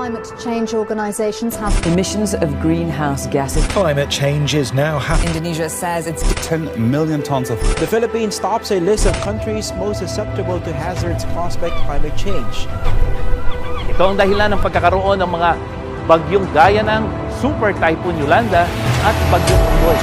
climate change organizations have emissions of greenhouse gases. Climate change is now happening. Indonesia says it's 10 million tons of. The Philippines tops a list of countries most susceptible to hazards caused by climate change. Ito ang dahilan ng pagkakaroon ng mga bagyong gaya ng Super Typhoon Yolanda at Bagyong Ondoy.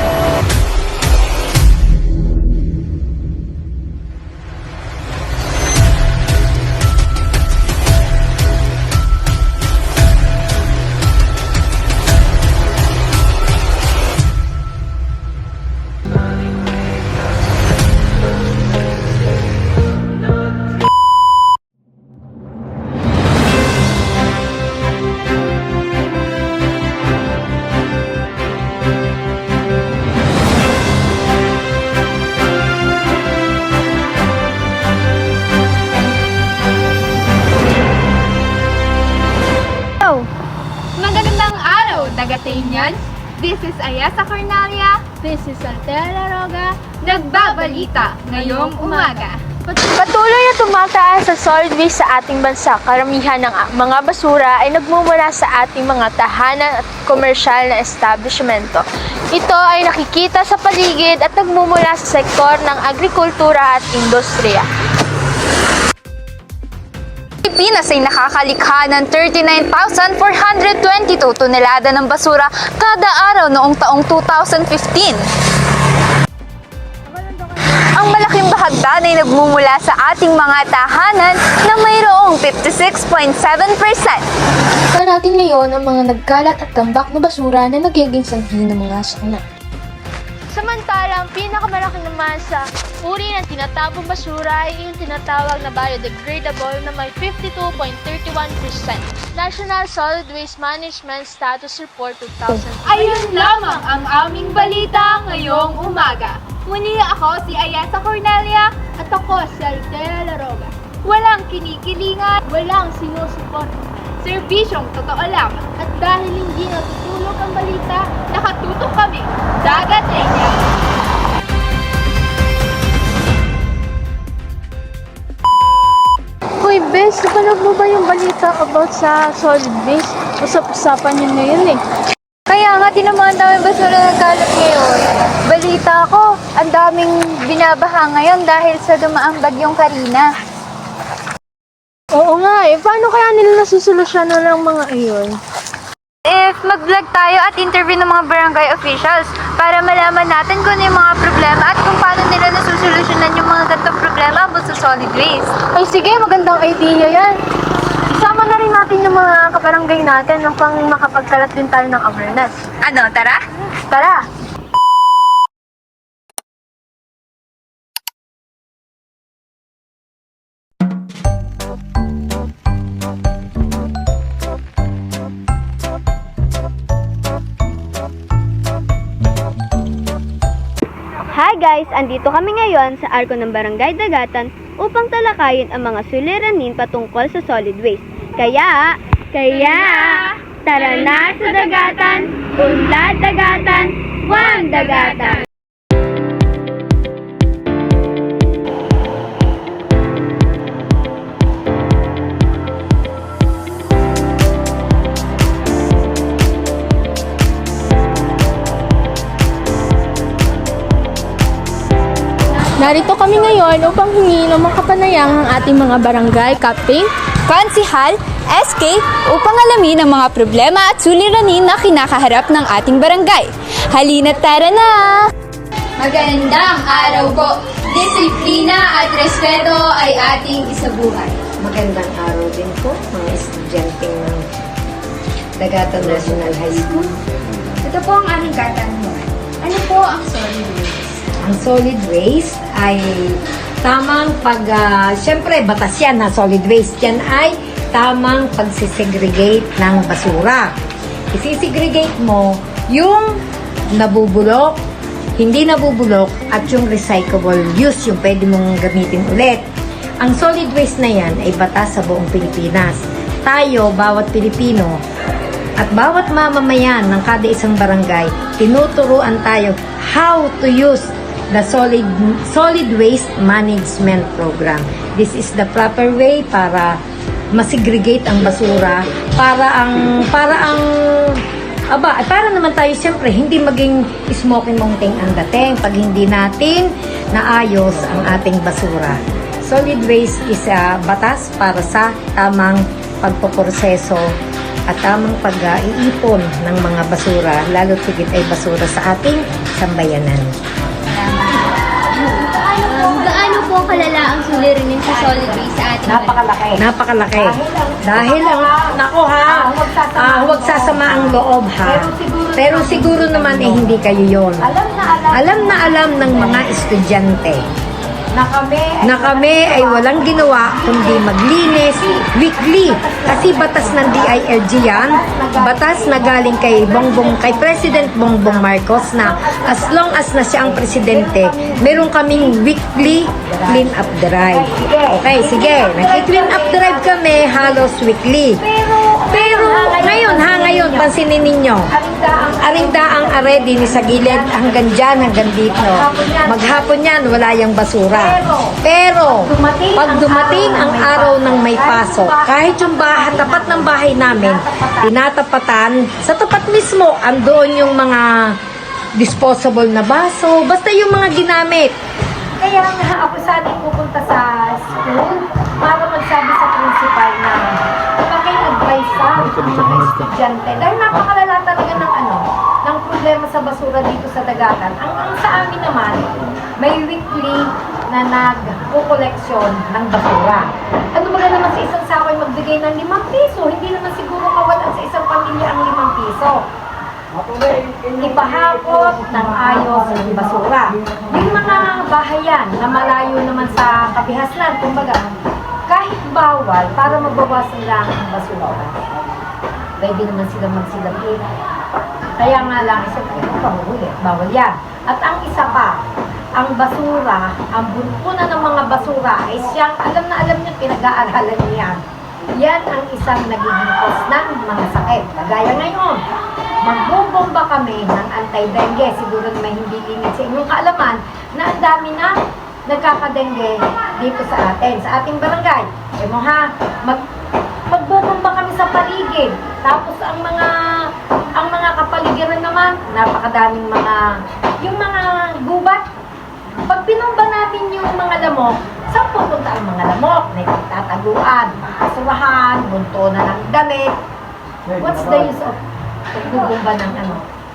Magandang araw, Tagatanians! This is Ayesa Cornelia. This is Altera Roga. Nagbabalita ngayong umaga. Patuloy na tumataas sa solid waste sa ating bansa. Karamihan ng mga basura ay nagmumula sa ating mga tahanan at komersyal na establishmento. Ito ay nakikita sa paligid at nagmumula sa sektor ng agrikultura at industriya. Pilipinas ay nakakalikha ng 39,422 tonelada ng basura kada araw noong taong 2015. Ang malaking bahagdan ay nagmumula sa ating mga tahanan na mayroong 56.7%. Natin ngayon ang mga nagkalat at tambak na basura na nagiging sanhi ng mga sakuna. Samantalang pinakamalaki naman sa uri ng tinatapong basura ay yung tinatawag na biodegradable na may 52.31%. National Solid Waste Management Status Report 2000. Ayun lamang ang aming balita ngayong umaga. Muli ako si Ayesa Cornelia at ako si Altera Laroga. Walang kinikilingan, walang sinusuporta. Serbisyong totoo lang. At dahil hindi natutulog ang balita, nakatutok kami. Tagatanya! Hoy, Bes, napanood mo ba yung balita about sa solid waste? Usap-usapan yun ngayon eh. Kaya nga, tinamaan namin basura ng kalat ngayon. Balita ko, ang daming binabaha ngayon dahil sa dumaang bagyong Karina. Oo nga eh, paano kaya nila nasusolusyonan ng mga iyon? If mag-vlog tayo at interview ng mga barangay officials para malaman natin kung ano yung mga problema at kung paano nila nasusolusyonan yung mga ganitong problema about sa solid waste. Ay sige, magandang idea yan. Isama na rin natin yung mga kabarangay natin upang makapagkalat din tayo ng awareness. Ano, tara? Tara! Hi guys! Andito kami ngayon sa arko ng Barangay Dagatan upang talakayin ang mga suliranin patungkol sa solid waste. Kaya, tara na sa dagatan, unlad dagatan, one dagatan! Narito kami ngayon upang hingi ng mga kapanayam ang ating mga barangay captain, Konsihal, SK, upang alamin ang mga problema at suliranin na kinakaharap ng ating barangay. Halina't tara na! Magandang araw po! Disiplina at respeto ay ating isabuhay. Magandang araw din po mga estudyante ng Dagatan National High School. Ito po ang aming katanungan. Ano po ang solid waste? Ang solid waste ay tamang siyempre batas yan na solid waste. Yan ay tamang pagsisegregate ng basura. Isisegregate mo yung nabubulok, hindi nabubulok, at yung recyclable use, yung pwede mong gamitin ulit. Ang solid waste na yan ay batas sa buong Pilipinas. Tayo, bawat Pilipino, at bawat mamamayan ng kada isang barangay, tinuturuan tayo how to use the solid waste management program. This is the proper way para masegregate ang basura para naman tayo siyempre hindi maging smoking mountain ang dating pag hindi natin naayos ang ating basura. Solid waste is batas para sa tamang pagpoproseso at tamang pag-iipon ng mga basura, lalo't higit ay basura sa ating sambayanan. Gaano po kalala ang suliranin sa solid waste sa ating Napakalaki. Dahil huwag sasama ang loob ha. Pero siguro naman hindi kayo yon. Alam na alam ng mga estudyante na kami ay walang ginawa kundi maglinis weekly. Kasi batas ng DILG yan, batas na galing kay President Bongbong Marcos na as long as na siya ang presidente, meron kaming weekly clean up drive. Okay, sige, nag-clean up drive kami halos weekly. Pero ngayon, pansinin ninyo, arindaang aredi ni sa gilid hanggang dyan, hanggang dito. Maghapon yan, wala yung basura. Pero, pag dumating ang araw ng may pasok, kahit yung tapat ng bahay namin, tinatapatan, sa tapat mismo, andoon yung mga disposable na baso, basta yung mga ginamit. Kaya nga ako sana pupunta sa school para magsabi sa principal na paki-advise sa mga estudyante. Dahil napakalala talaga ng problema sa basura dito sa Dagatan. Ang sa amin naman, may weekly na nag-koleksyon ng basura. Ano ba naman sa isang saway magbigay ng 5 piso? Hindi naman siguro kawalan sa isang pamilya ang 5 piso. Ipahapot ng ayos ang basura. Yung mga bahayan na malayo naman sa kabihasnan, kumbaga, kahit bawal, para mabawasan lang ang basura. Pwede naman sila magsilagin. Kaya nga lang, isa tayo panguhuli. Bawal yan. At ang isa pa, ang basura, ang buntunan ng mga basura ay siyang, alam na alam niyo, pinag-aaralan niya. Yan ang isang nagiging cause ng mga sakit. Kagaya ngayon, magbubomba kami ng anti-dengue. Siguro may hindi init sa inyong kaalaman na ang dami na nagkakadengue dito sa atin, sa ating barangay. E mo ha, magbubomba kami sa paligid. Tapos ang mga kapaligiran naman, napakadaming yung mga gubat. Pag binomba natin yung mga lamok, saan pupunta ang mga lamok? May pagtataguan, basurahan, buntonan ng damit. What's the use of pagbubomba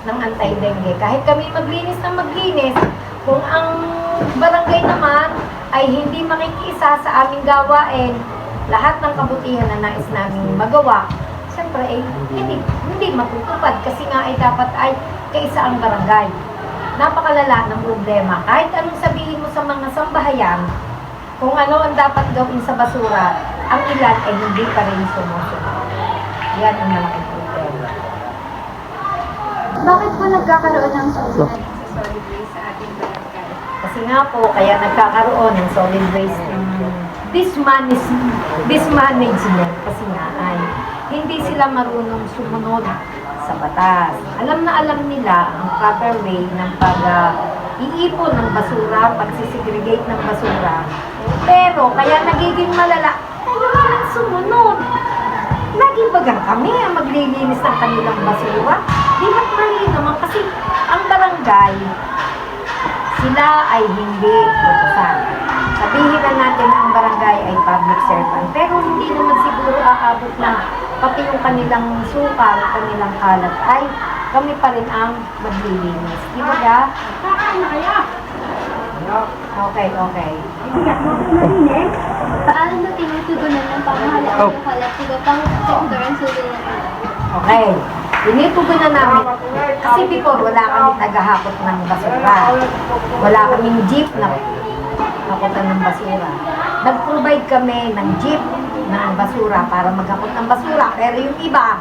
ng anti-dengue? Kahit kami maglinis ng maglinis, kung ang barangay naman ay hindi makikiisa sa aming gawain, lahat ng kabutihan na nais namin magawa, siyempre ay hindi matutupad kasi nga ay dapat ay kaisa ang barangay. Napakalala ng problema. Kahit anong sabihin mo sa mga sambahayan, kung ano ang dapat gawin sa basura, ang ilan ay hindi pa rin sumusunod. Yan ang malaking problema. Bakit po nagkakaroon ng solid waste sa ating barangay? Kasi nga po, kaya nagkakaroon ng solid waste mismanagement kasi nga ay hindi sila marunong sumunod sa batas. Alam na alam nila ang proper way ng pag-iipon ng basura, pagsisegregate ng basura. Pero kaya nagiging malala, ayaw sumunod. Lagi bagang kami ang maglilinis ng kanilang basura. Di ba't mali naman kasi ang barangay, sila ay hindi utusan. Sabihin na natin na ang barangay ay public servant, pero hindi naman siguro aabot na pati yung kanilang sukal, kanilang kalat ay kami pa rin ang maglilinis. Di ba ga? Okay. Paano na tinutugunan ng pamahalaan ng kolektibo pang sektor ang suliranin? Okay. Tinitugunan namin. Kasi before, wala kami naghahakot ng basura. Wala kaming jeep na hakotan ng basura. Nag-provide kami ng jeep ng basura para maghakot ng basura. Pero yung iba,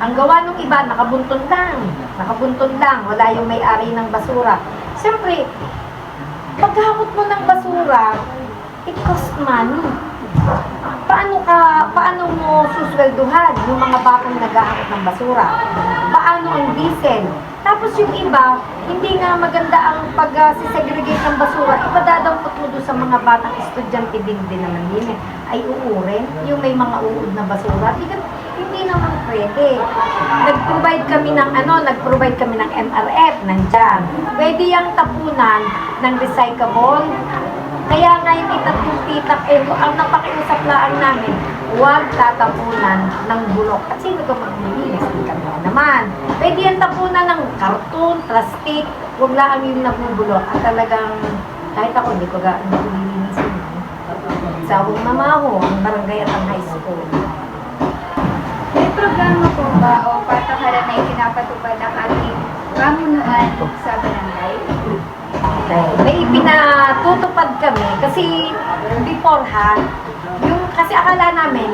ang gawa ng iba, nakabuntun lang. Wala yung may-ari ng basura. Siyempre, paghakot mo ng basura, it costs money. paano mo suswelduhan yung mga batang nag-aakot ng basura? Paano ang diesel? Tapos yung iba, hindi nga maganda ang pag-segregate ng basura, ipadadampot mo doon sa mga batang estudyante din naman yun eh. Ay uurin, yung may mga uod na basura, hindi naman pwede. Nag-provide kami ng MRF, nandyan. Pwede yung tapunan ng recyclable. Kaya nga yung titak, ang napakiusap lang namin, huwag tatapunan ng bulok. At sino ka maglilinis? Hindi kami naman. Pwede yung tapunan ng karton, plastic, huwag lang yung nabubulok. At talagang, kahit ako, hindi ko lilinisin. Sawang mamaho, ang barangay at ang high school. May programa po ba o patakaran na ikinapatupad ng ating pamunuan sa barangay? May pinatutupad kami kasi beforehand, kasi akala namin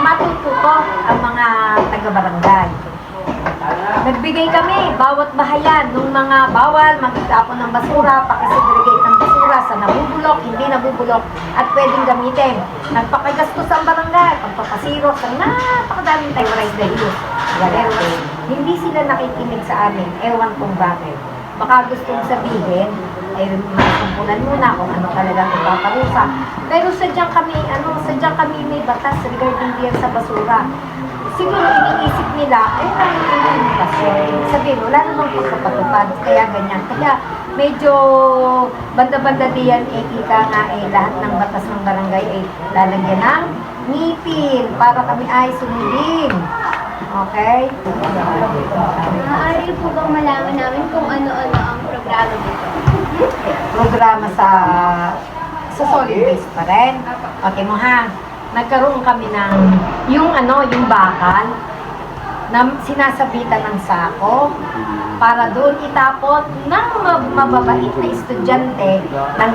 matututo ang mga taga-barangay. Nagbigay kami, bawat bahayan, nung mga bawal, magtapon ng basura, pakisegregate ng basura sa nabubulok, hindi nabubulok, at pwedeng gamitin. Nagpakagastos ang barangay, pagpapasiro sa napakadaming taywaray dahil. Pero hindi sila nakikinig sa amin, ewan kung bakit. Baka gustong sabihin, ay masampunan muna kung ano talagang ipaparusa. Pero sadyang kami may batas regarding diyan sa basura. Siguro iniisip nila, kami yung sabihin, wala namang pagkapatupad, kaya ganyan. Kaya medyo banda-banda diyan, ika nga lahat ng batas ng barangay ay lalagyan ng ngipin para kami ay sumilin. Okay? Maaari po bang malaman namin kung ano-ano ang programa dito? Programa sa solid waste pa rin. Okay mo ha. Nagkaroon kami ng yung bakal na sinasabitan ng sako para doon itapon ng mababait na estudyante ng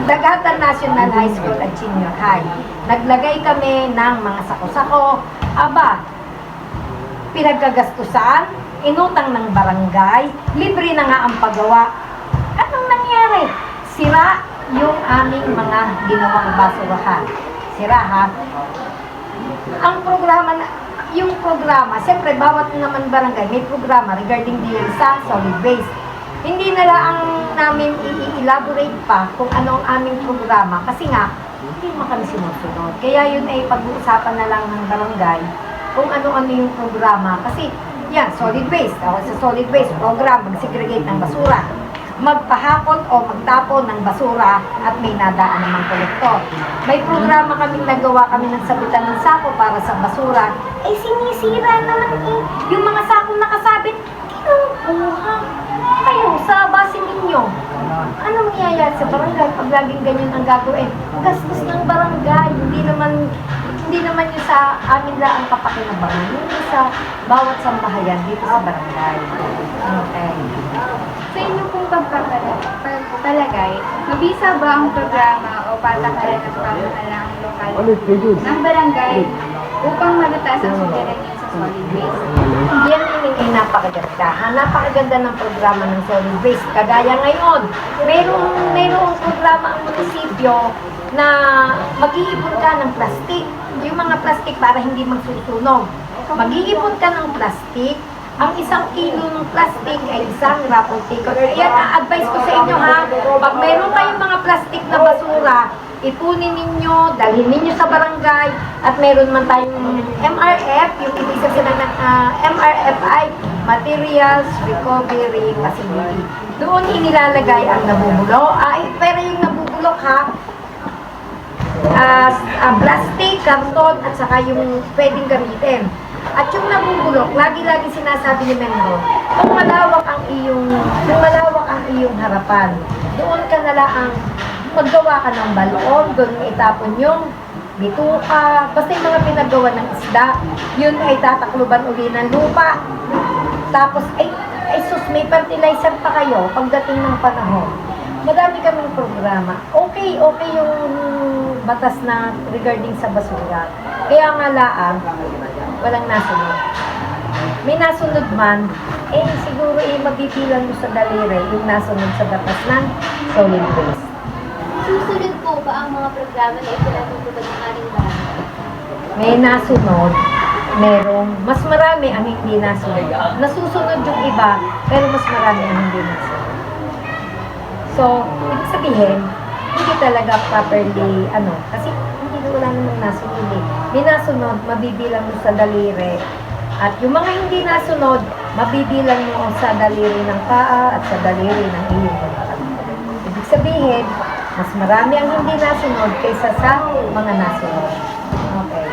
Dagatan National High School at Junior High. Naglagay kami ng mga sako-sako. Aba, pinagkagastusan, inutang ng barangay, libre na nga ang paggawa. Anong nangyari? Sira yung aming mga ginawang basurahan. Sira ha? Yung programa, siyempre bawat naman barangay may programa regarding din sa solid waste. Hindi na lang namin i-elaborate pa kung ano ang aming programa kasi nga, hindi naman kami sinusunod. Kaya yun ay pag-uusapan na lang ng barangay kung ano-ano yung programa. Kasi, yan, solid waste. Sa solid waste program, mag-segregate ng basura. Magpahakot o magtapon ng basura at may nadaan namang kolektor. May programa kaming nagawa kami ng sabitan ng sako para sa basura. Eh, sinisira naman yung mga sakong nakasabit, kinukuha. Kayo, sa base ninyo, anong mangyayari sa barangay pag laging ganyan ang gagawin? Gastos ng barangay, hindi naman yung sa amin lang ang kapakinabangan, yung sa bawat sambahayan dito sa barangay. Okay. Sa inyo pong pagpapalagay, mabisa ba ang programa o patakaran ng pamahalaan lokal ng barangay upang malutasan ang suliranin sa solid waste? Yan ay napakaganda. Napakaganda ng programa ng solid waste. Kagaya ngayon, mayroong programa ang munisipyo na mag-iipon ka ng plastic. Yung mga plastic para hindi magsusunog. Mag-iipon ka ng plastic. Ang 1 kilo ng plastic ay isang raffle ticket. Ayan, advice ko sa inyo ha. Pag mayroon kayong mga plastic na basura, ipunin ninyo, dalhin ninyo sa barangay, at meron man tayong MRF, yung ibig sabihin ng MRF ay Materials Recovery Facility. Doon inilalagay ang nabubulok. Pero yung nabubulok ha, plastic, karton, at saka yung pwedeng gamitin. At yung nabubulok, lagi-lagi sinasabi ni Menro, kung malawak ang iyong harapan, doon ka na lang maggawa ka ng balon, doon itapon yung bituka, basta yung mga pinagawa ng isda, yun ay tatakluban uli ng lupa. Tapos, sus, may fertilizer pa kayo pagdating ng panahon. Madami kaming programa. Okay yung batas na regarding sa basura. Kaya nga laang, walang nasunod. May nasunod man, siguro mabibilang mo sa daliri yung nasunod sa batas ng solid waste. Susunod po po ba ang mga programa na ipinatutupad ng ating barangay? May nasunod, merong mas marami ang hindi nasunod. Nasusunod yung iba, pero mas marami ang hindi nasunod. So, ibig sabihin, hindi talaga properly, kasi hindi na wala namang nasunod eh. May nasunod, mabibilang mo sa daliri. At yung mga hindi nasunod, mabibilang mo sa daliri ng paa at sa daliri ng iyong balakang. Ibig sabihin, mas marami ang hindi nasunod kaysa sa mga nasunod. Okay.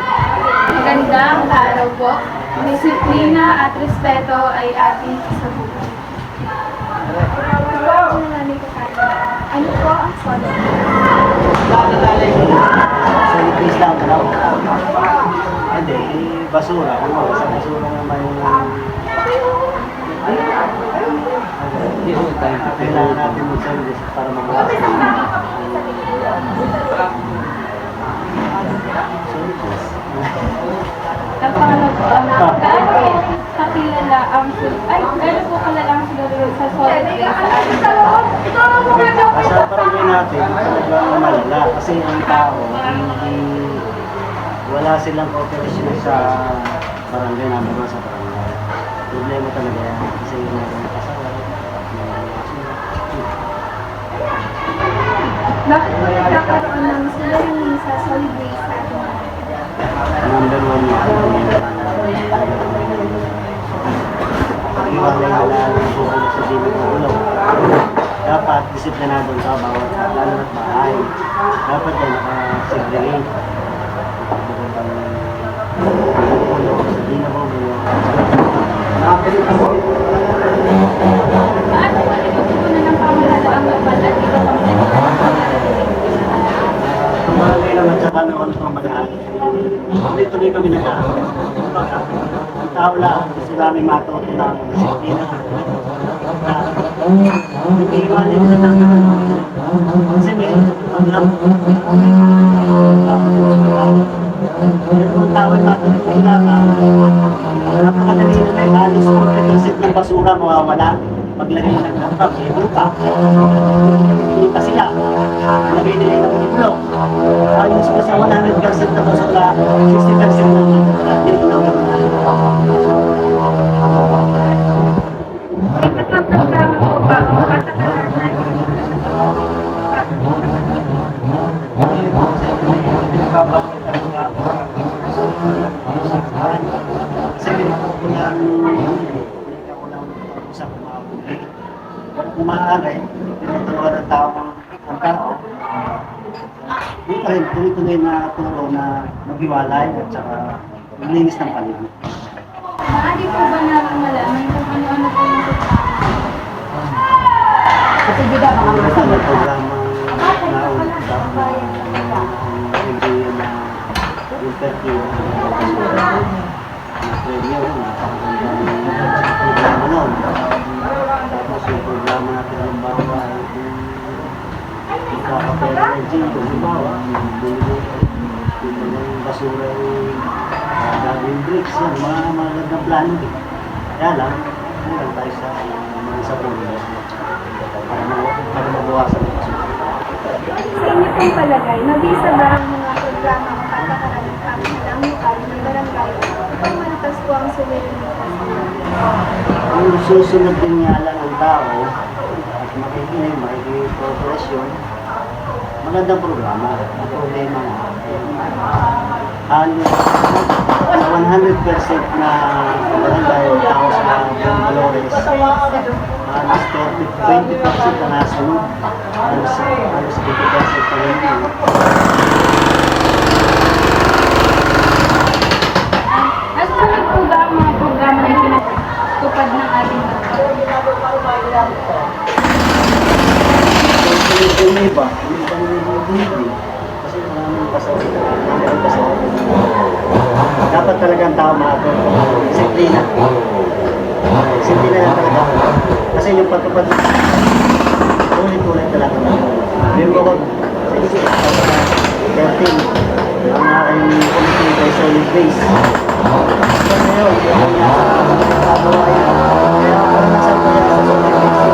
Magandang araw po. Disiplina at respeto ay ating kasabukan. Ano po ang solid waste? Solid waste lang, Hindi, basura. Sa basura naman kailangan natin mag-solid waste para mabawasan. Paano po ang kakilala ang gano'n po kalala ang siguro sa solid waste sa ating Sa barangay natin, talagang malala kasi ang tao, wala silang cooperation sa barangay namin sa barangay. Problema talaga yan kasi yung mga kasama. Bakit po nagkakaroon ng suliranin sa solid waste sa ating barangay? Number one yan. Iwalay nila sa dito ng ulong. Dapat disiplinado ang tao bawat lalo na't bahay. Dapat yan naka-segregate. Paano po tinututunan ng pamahalaan ang lokal at iba pang Tumalagay naman sa kanon ng pamahalaan. Tuloy-tuloy kami nag-aaral. Ang tao lang, sila may matuto ng disiplina. Hindi iwanin sa tangan. Kasi may paglang. Yung tao ay matuto na napakadali na may halos 40% ng basura mawawala. Paglagay ng laptop, lupa. Hindi pa sila. Lagay nila yung itlog. Ayos pa sa 100% na basura, 60% na itlog. Kung maaari, tinutulungan ng tao ang tao. Hindi pa rin tuloy-tuloy na turo na maghiwalay at saka maglinis ng paligid. Maaari po ba namin malaman kung ano-ano po yung Kasi di ba mga Ito na programa na hindi na interview na preview na programa nun. Tapos yung programa natin ang bawa ay ikakapera ng zinto, halimbawa, dito ng basura yung gagawin bricks, yan, mga magandang plano din. Kaya lang, hanggang tayo sa mga sa progress para mabawasan ang basura. Sa inyo pong palagay, nabisa ba ang mga programa ng patakaran ng pamilang lokal ng barangay upang malakas po ang suliranin sa Kung susunod din nga lang ang tao at makikinig, makikipooperasyon, magandang programa. Ang problema nga, sa 100% na barangay tao sa Valores, halos 20% na nasunod, halos 50% pa rin yun. Nasunod po ba ang mga programa na pinatupad ng ating barangay? Yung iba hindi. Kasi maraming pasawag. Dapat talagang tama ito. Disiplina. Disiplina lang talaga. Kasi yung patupad, tuloy-tuloy talaga. Yung ko, 13, ang aking committee by solid waste. So ngayon, yung nagkagawa yan. Kaya parang nasa ko yan sa solid waste.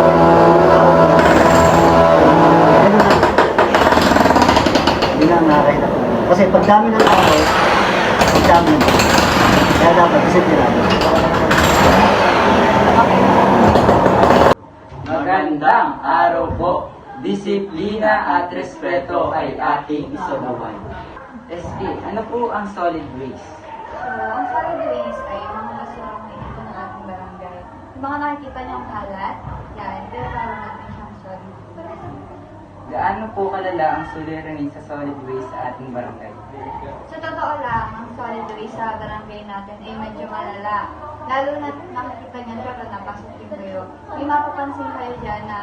barangay na po. Kasi pag dami ng tao, pag dami ng tao. Kaya dapat disiplinado. Magandang araw po. Disiplina at respeto ay ating isubukan. SK, ano po ang solid waste? So, ang solid waste ay yung mga basurang nakikita ng ating barangay. Yung mga nakikita niyong kalat, yan, tinatawag natin siyang solid waste. Gaano po kalala ang suliranin sa solid waste sa ating barangay? Sa totoo lang, ang solid waste sa barangay natin ay medyo malala. Lalo na nakikita niyan pero napasok yung kayo. May mapapansin kayo dyan na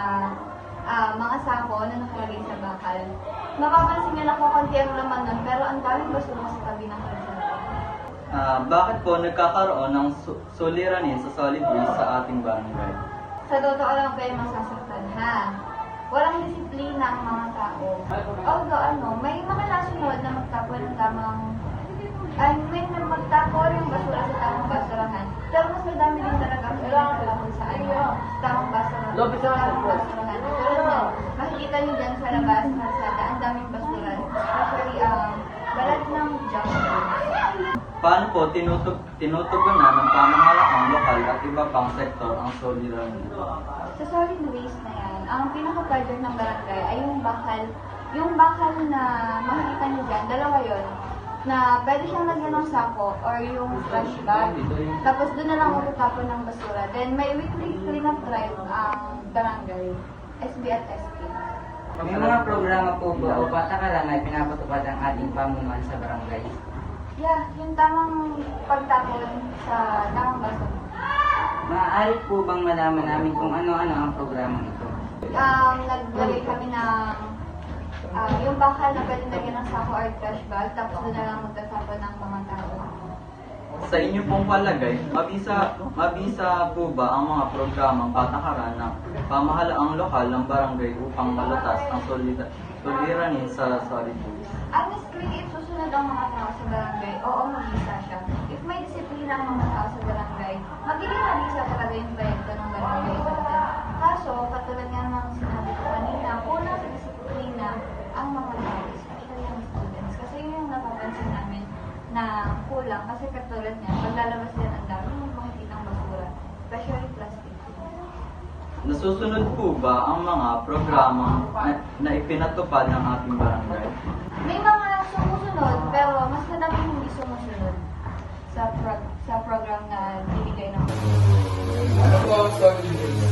mga sako na nakalagay sa bakal. Mapapansin niyo na kung konti ang laman nun, pero ang daming basura sa tabi ng kalsada. Bakit po nagkakaroon ng suliranin sa solid waste sa ating barangay? Sa totoo lang kayo masasaktan, ha? Walang disiplina ang mga tao. Although, may mga nasunod na magtapon ng may magtapon yung basura sa tamang basurahan. Pero mas madami din talaga ang pinagtapon sa tamang basurahan. Tulad na, makikita niyo dyan sa labas, kalsada, ang daming basura. Actually, balat ng junk food. Paano po tinutugunan ng pamahalaang lokal at iba pang sektor ang suliranin? Sa solid waste na yan, ang pinaka-project ng barangay ay yung bakal na makikita niyo dyan, dalawa yun, na pwede siyang lagyan ng sako or yung trash bag. Tapos doon na lang magtatapon ng basura. Then may weekly cleanup drive ang barangay, SB at SP. May mga programa po ba o patakaran na pinapatupad ang ating pamunuan sa barangay? Yeah, yung tamang pagtapon sa tamang basura. Maaari po bang malaman namin kung ano-ano ang programang ito? Naglagay kami ng yung bakal na pwede lagyan ng sako or trash bag, tapos doon na lang magtatapon ng mga tao. Sa inyo pong palagay, mabisa po ba ang mga programang patakaran ng pamahalaang lokal ng barangay upang malutas ang suliranin sa solid waste? Honestly, if susunod ang mga tao sa barangay, oo, mag-isa siya. If may disiplina ang mga tao sa barangay, magiging mag-isa talaga yung proyekto ng barangay natin. Kaso, katulad nga ng sinabi ko kanina, kulang sa disiplina ang mga tao, especially ang students. Kasi yun yung napapansin namin na kulang. Kasi katulad niya, paglalabas yan, ang dami yung makikitang basura, especially plastic. Nasusunod po ba ang mga programa na ipinatupad ng ating barangay? May mga sumusunod, pero mas madami hindi sumusunod sa program na bibigay ng Ano po ang solid waste?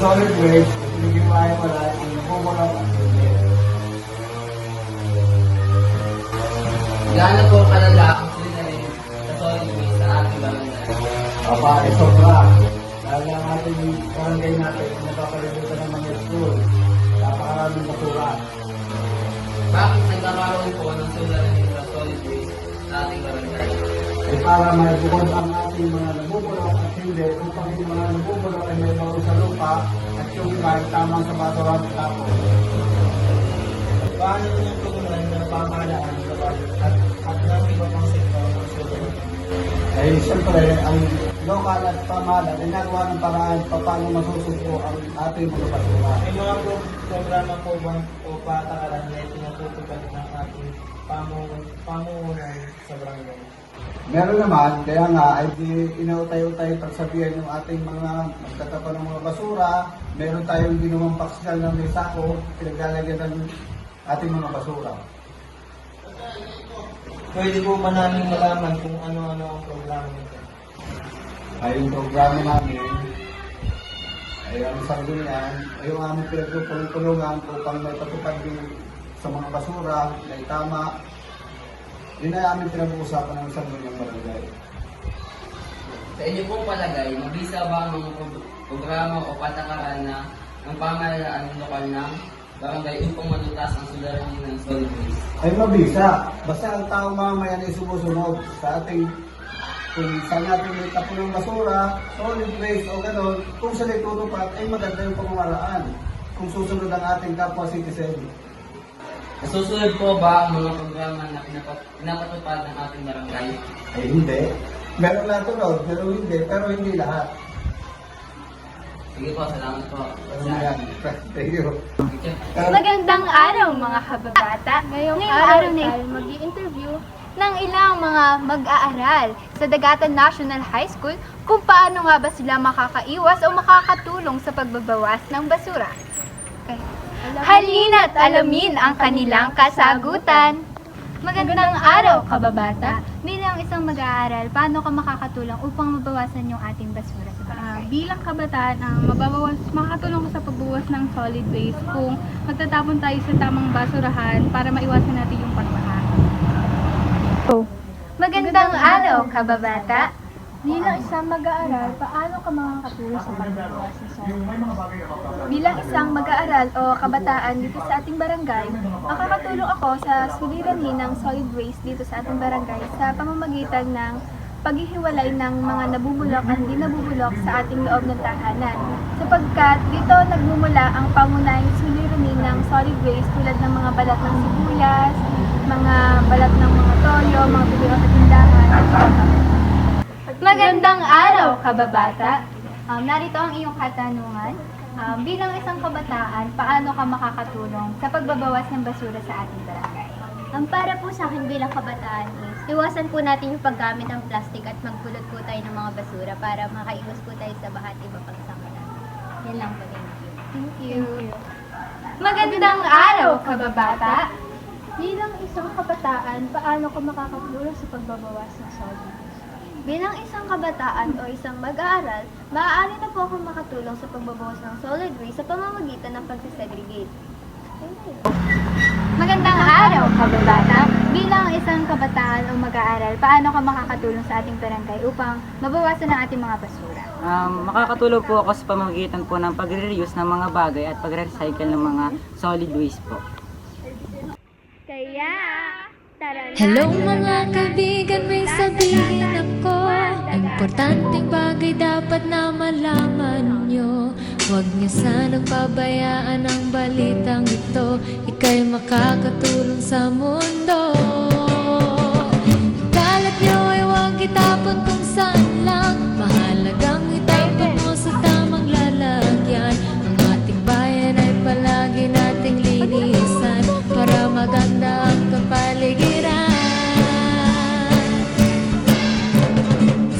Solid waste, hindi kaya pala ang nakukulang ang Gaano po kalala ang suliranin sa solid waste sa ating barangay? sobra. Dahil ang ating barangay natin, napapalibutan ng mga school. Napakaraming basura. Bakit nagkakaroon po ng suliranin sa solid waste sa ating barangay? Para may bukod ang ating mga nabubulok at hindi, upang yung mga nabubulok ay may bago sa lupa at yung kahit tamang sa basura at tapos. Paano yung tugunan na pamahalaan sa budget at ng iba pang sektor ng susunod? Ay, siyempre, ang lokal at pamahalaan ay nagawa ng paraan paano masusuko ang ating mga basura. May mga programa po ba o patakaran na itinutupad ng ating pamunuan sa barangay? Meron naman, kaya nga ay di inautay-utay pagsabihan yung ating mga magtatapon ng mga basura. Meron tayong ginawang paksal ng may sako, pinaglalagyan ng ating mga basura. Pwede po ba namin malaman kung ano-ano ang programa nito? Ay, yung programa namin ay ang sanggunian, ay yung aming pinagpulong-pulungan upang may patupad din sa mga basura na itama. Yun ay aming pinag-uusapan ng sangguniang barangay. Sa inyo pong palagay, mabisa ba ang mga programa o patakaran na ang pamahalaan ng lokal ng barangay upang malutas ang suliranin ng solid waste? Ay mabisa. Basta ang taong mamamayan ay sumusunod sa ating kung saan natin may tapon ng basura, solid waste o gano'n, kung saan itutupad ay maganda yung pamamaraan kung susunod ang ating kapwa citizen. Nasusunod po ba ang mga programa na pinapatupad ng ating barangay? Ay hindi. Meron natunod, meron hindi, pero hindi lahat. Sige po, salamat po. Thank you. Magandang araw mga kababata. Ngayong araw na mag-i-interview ng ilang mga mag-aaral sa Dagatan National High School kung paano nga ba sila makakaiwas o makakatulong sa pagbabawas ng basura. Okay. Halina't alamin ang kanilang kasagutan. Magandang araw, kababata. Bilang isang mag-aaral, paano ka makakatulong upang mabawasan yung ating basura sa barangay? Bilang kabataan, makakatulong ko sa pagbawas ng solid waste kung magtatapon tayo sa tamang basurahan para maiwasan natin yung pagbaha. Magandang araw, kababata. Bilang isang mag-aaral, paano ka makakatulong sa pagbabawas ng solid waste? Bilang isang mag-aaral o kabataan dito sa ating barangay, makakatulong ako sa suliranin ng solid waste dito sa ating barangay sa pamamagitan ng paghihiwalay ng mga nabubulok at hindi nabubulok sa ating loob ng tahanan. Sapagkat dito nagmumula ang pangunahing suliranin ng solid waste tulad ng mga balat ng sibuyas, mga balat ng mga toyo, mga bibiro sa tindahan, at Magandang araw, kababata. Narito ang iyong katanungan. Bilang isang kabataan, paano ka makakatulong sa pagbabawas ng basura sa ating barangay? Para po sa akin bilang kabataan is, iwasan po natin yung paggamit ng plastic at magpulot po tayo ng mga basura para makaiwas po tayo sa baha at iba pang sakit. Yan lang po din. Thank you. Magandang araw, kababata. Bilang isang kabataan, paano ka makakatulong sa pagbabawas ng solid waste? Bilang isang kabataan o isang mag-aaral, maaari na po akong makatulong sa pagbabawas ng solid waste sa pamamagitan ng pagsisegregate. Magandang araw, kababata. Bilang isang kabataan o mag-aaral, paano ka makakatulong sa ating barangay upang mabawasan ang ating mga basura? Makakatulong po ako sa pamamagitan po ng pagre-reuse ng mga bagay at pagre-recycle ng mga solid waste po. Kaya, tara na! Hello mga kaibigan, may sabihin ako. Importanteng bagay dapat na malaman nyo. Huwag niyo sanang pabayaan ang balitang ito. Ika'y makakatulong sa mundo. Kalat nyo ay huwag itapon kung saan lang. Mahalagang itapon mo sa tamang lalagyan. Ang ating bayan ay palagi nating linisan para maganda ang kapaligiran.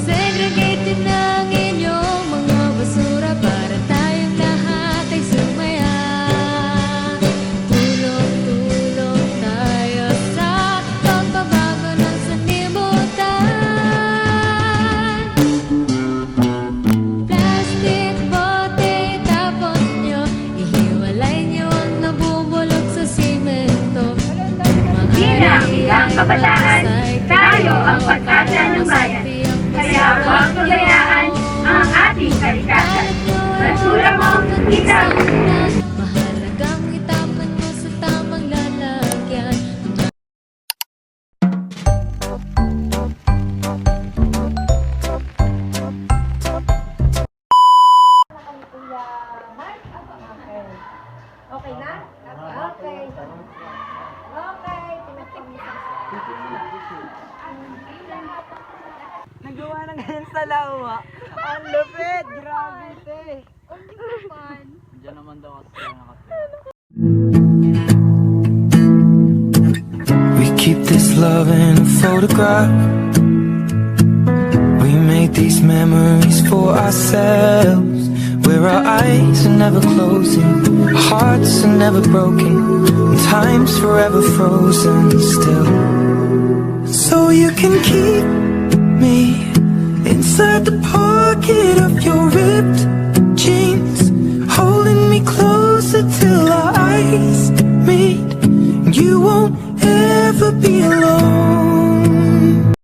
Segregated na ang inyong mga basura para tayong lahat ay sumaya. Tulong-tulong tayo sa pagbabago ng sanlibutan. Plastic bote itapon nyo, ihiwalay nyo ang nabubulok sa simento. Bilang kabataan, tayo ang pagkasa ng bayan. Kaya huwag pabayaan ang ating kalikasan. Basura mo, kita. Mahalagang itapon mo sa tamang lalagyan. Okay na? Okay. Okay. Nagawa ng ganyan sa lawa. Ang lupit! Grabe ito eh. Diyan naman daw kasi nakatira. We keep this love in a photograph. We make these memories for ourselves, where our eyes are never closing, our hearts are never broken, and time's forever frozen still. So you can keep me inside the pocket of your ripped jeans, holding me closer till our eyes meet. You won't ever be